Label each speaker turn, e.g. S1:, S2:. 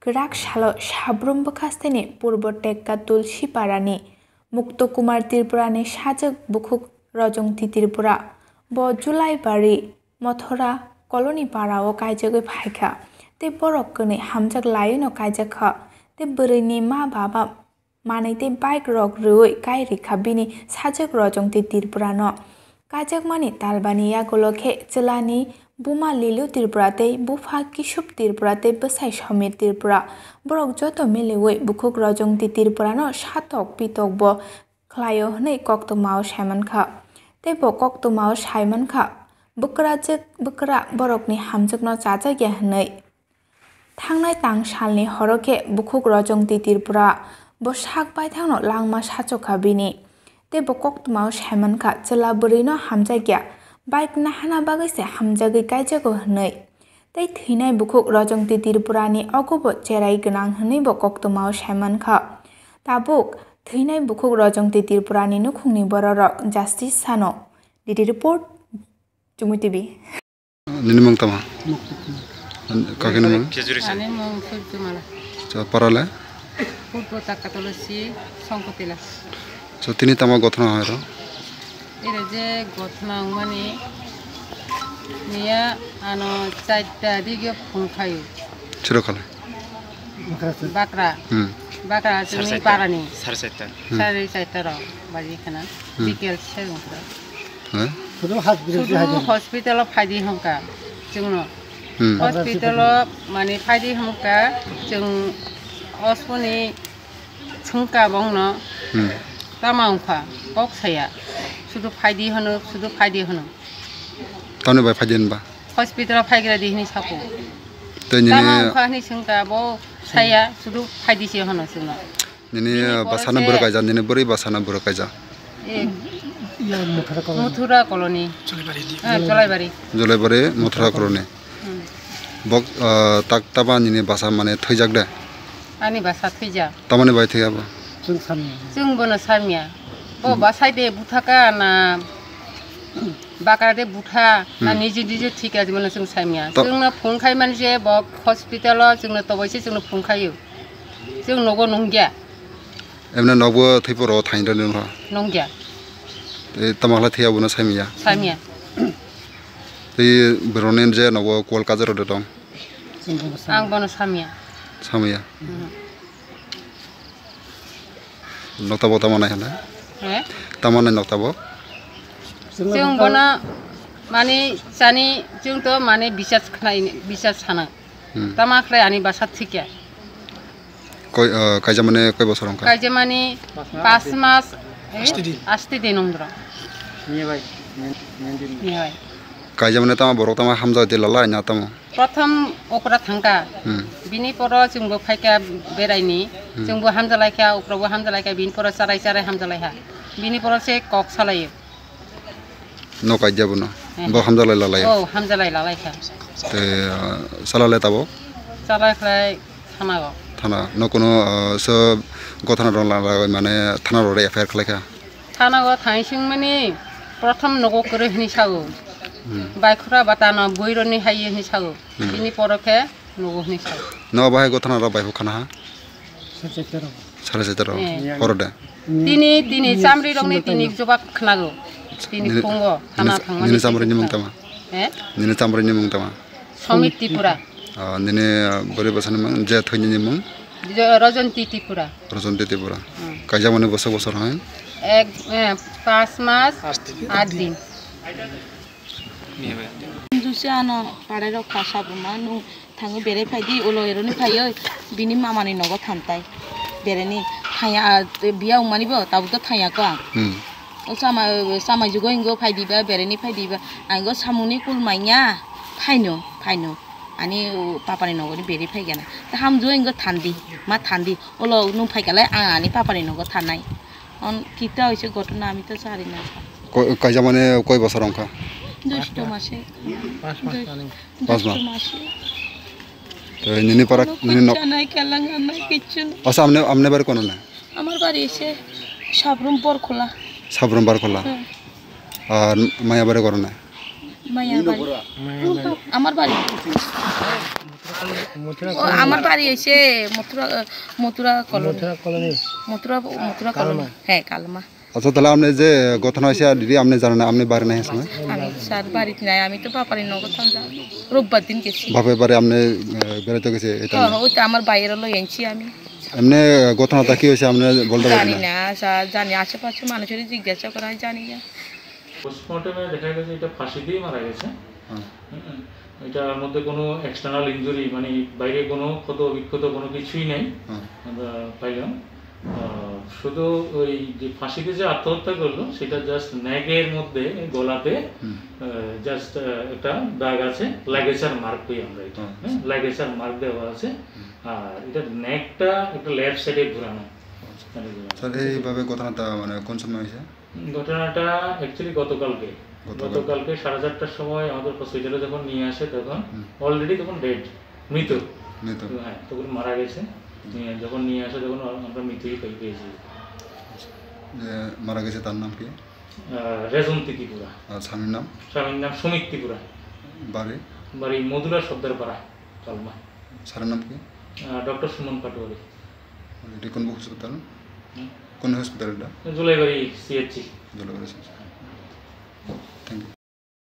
S1: Gerak Shalo Shabrum Bekasteni Purbo Tekka Tulsi Parani Mukto Kumar Tirpurani Sajak Bukuk Rojong Titirpura Bo Julai Bari Mothora Koloni Para o Kaijag Paika Te Borokuni Hamjak Lion o Kaijaka Te Burini Ma Baba Mane te bike rock rui Kairi Kabini Sajak Rojong Titirpurano Kajak mani talbani ya goloke celani buma lilu tirprate bufa kisup tirprate besai somit tirpra borok joto melewe bukuk rojong tirpra no satok pitok bo klayo nei kokto mau simon kha te bo kokto mau simon kha bukra borok ni hamjuk no chacha ge hnei thangnai tang salni horoke bukuk rojong tirpra bo sak bai thangno langma sachok khabini te bokok tumau simon kha chela burino hamjagya bike nahana bagise hamjagi kaijago hnei tei thinai bukuk rojong tirpurani ogobo cherai gnang hnei bokok tumau simon kha tabuk thinai bukuk rojong tirpurani nukhungni bororok justice sano didi report Jumui TV
S2: ninimang tama kakena mang
S3: ane mong fultumala
S2: parale
S3: purbo takka tulsi songkotila
S2: so tini tama gotna hoyro
S3: ere je gotna mani niya ano chaita dige phungkhayu
S2: chirokale
S3: bakra juni parani sare chaita ro bari khana bikel segungra hospital phaidi hongka jungno hospital mani phaidi hongka jung osponi chungka bongno tamangfa kok saya sudu phaidi hono
S2: tane bai phadien ba
S3: hospital phaigra dihni sapu
S2: tani
S3: tamangfa ni singka bo saya sudu phaidi se hono singna
S2: nini basana burakaja nini buri basana burakaja
S3: Muthura colony
S2: Jolaibari Muthura colony bok tak taba nini basa mane thoijak de
S3: ani basa thoija
S2: tamane bai thia ba
S3: जों बोनो सामिया ओ बासाइदे बुथाका ना बाकादे बुथा ना निजे थिका जमन जों सामिया जोंनो फुंखाय मानजे बक hospital जोंनो तबैसे जोंनो फुंखायो जों नगो नंगिया
S2: एमना नगो थैपरो थाइदो
S3: नंगिया
S2: ए तमाखला थिया बोनो सामिया ए ब्रोनेन जे नगो कोलकाता रो दं
S3: आं बोनो सामिया
S2: नक्ताबो तामानाय हला तामानाय नक्ताबो
S3: जों बना माने जानि जों तो माने बिसास साना तामाखलाय आनि बासा थिकिया
S2: कायजा माने कय बছর अंका
S3: कायजा माने 5 मास आस्ति दिन उन्द्र निबाय
S2: कायजा माने तामा बरक तामा हामजा दिलाला ना तामा
S3: प्रथम ओकरा थांका बिनि पर जोंबो फायका बेरायनि जोंबो हामजालायखा ओकराबो हामजालायखा बिनि पर साराय हामजालायहा बिनि पर से कक सालायो
S2: न कायजा बनो ब हामजालाय लालाय
S3: औ हामजालाय लालायखा
S2: ते सालाले ताबो
S3: सालायखलाय थाना
S2: न कोनो स गथना रं लालाय माने थाना रे एफआईआर खलायखा
S3: थाना गो थाइसिं माने प्रथम नगो करे हनि सागो बायखरा बाताना बयरनि हाय हनि सागो बिनि परखे नगो हनि सागो
S2: न बाहाय गथना र बायखो खाना सारे सेतर हरदे
S3: तिनी चामरि रंनि तिनी जबाब खनागो तिनी पंगो थाना थांमानि
S2: निने चामरिनि मुंतामा निने चामरिनि मुंतामा
S3: समित त्रिपुरा
S2: निने बोरे बसने मुं जे थैनि मुं
S3: रजन्ती त्रिपुरा
S2: कायजा माने बसर हाय
S3: 5 मास 8 दिन
S4: जुसियानो पारेरो खासाबमा नु थाङो बेरे फायदि उलो एरनि फायो बिनि मामानि नगो थांताय बेरेनि थाया बिया उमानिबो ताबुतो थायाको ओ सामा जुगो इंगो फायदिबा बेरेनि फायदिबा आंगो सामुनि कुलमाइया फायनो ani papa ni nogoni beri phai gana ta ham jo ingo thandi olo nu phai gala ani papa ni nogo thanai on kita hoise ঘটনা আমি তো জানি না
S2: কাইজা মানে কয় বছর অঙ্কা
S4: 2 মাসে
S2: 5 মাস তো নিনি পারা নিনি ন
S4: নাই কেলাঙ্গা নাই কিছু
S2: আচ্ছা আমনে বাড়ি কোন না
S4: আমার বাড়ি এসে সাবরুম খোলা
S2: আর মায়া বাড়ি করো না
S4: মায়া বাড়ি আমার বাড়ি আমার বাড়ি এসে মথুরা কলোনি হ্যাঁ কালমা।
S2: আচ্ছা তাহলে আপনি যে ঘটনা হয়েছে দিদি আপনি জানেন আপনি বাড়ি নাই সময়
S4: আমি স্যার বাড়িতে নাই, আমি তো বাপারি নগদ রোববার দিন গেছি।
S2: বাপের বাড়ি আপনি বেরোতে গেছে এটা
S4: ওইটা আমার বাইরে লো এনেছি আমি।
S2: এমনি ঘটনাটা কি হয়েছে আপনি বলতে
S4: জানি
S2: পারবেন?
S4: না স্যার, জানি আশেপাশে মানুষের জিজ্ঞাসা করা হয়, জানি না।
S5: পোস্টমর্টমে দেখা গেছে এটা ফাঁসি দিয়ে মারা গেছে। এটার মধ্যে কোনো এক্সটার্নাল ইনজুরি মানে বাইরে কোনো ক্ষত বিক্ষত কোনো কিছুই নেই আমরা পাইলাম। শুধু ওই যে ফাঁসিতে যে আত্মহত্যা করলো সেটা জাস্ট নেকের মধ্যে গলাতে জাস্ট একটা দাগ আছে, লাইগেচার মার্ক কই আমরা এটা, লাইগেচার মার্ক দেওয়া আছে। আর এটা নেকটা একটা লেফট সাইডে ঘোরানো।
S2: স্যার এইভাবে ঘটনাটা মানে কোন সময় হয়েছে?
S5: ঘটনাটা অ্যাকচুয়ালি গতকালকে 4:30টার সময় আমাদের হসপিটালে যখন নিয়ে আসে তখন অলরেডি তখন ডেড, মৃত। হ্যাঁ, তখন মারা গেছে। যখন নিয়ে আসে তখন আমরা মৃতই পেয়েছি।
S2: মারা গেছে তার নাম কি?
S5: রেজন্তী ত্রিপুরা।
S2: স্বামীর নাম?
S5: স্বামীর নাম সুমিত ত্রিপুরা। বাড়ি মধুরা সর্দারপাড়া, কালমা।
S2: স্যারের নাম কি?
S5: ডক্টর সুমন পাটোয়ারি।
S2: এটি কোন হসপিটাল? কোন হসপিটাল এটা?
S5: Julaibari CHC।
S2: Julaibari. Thank you.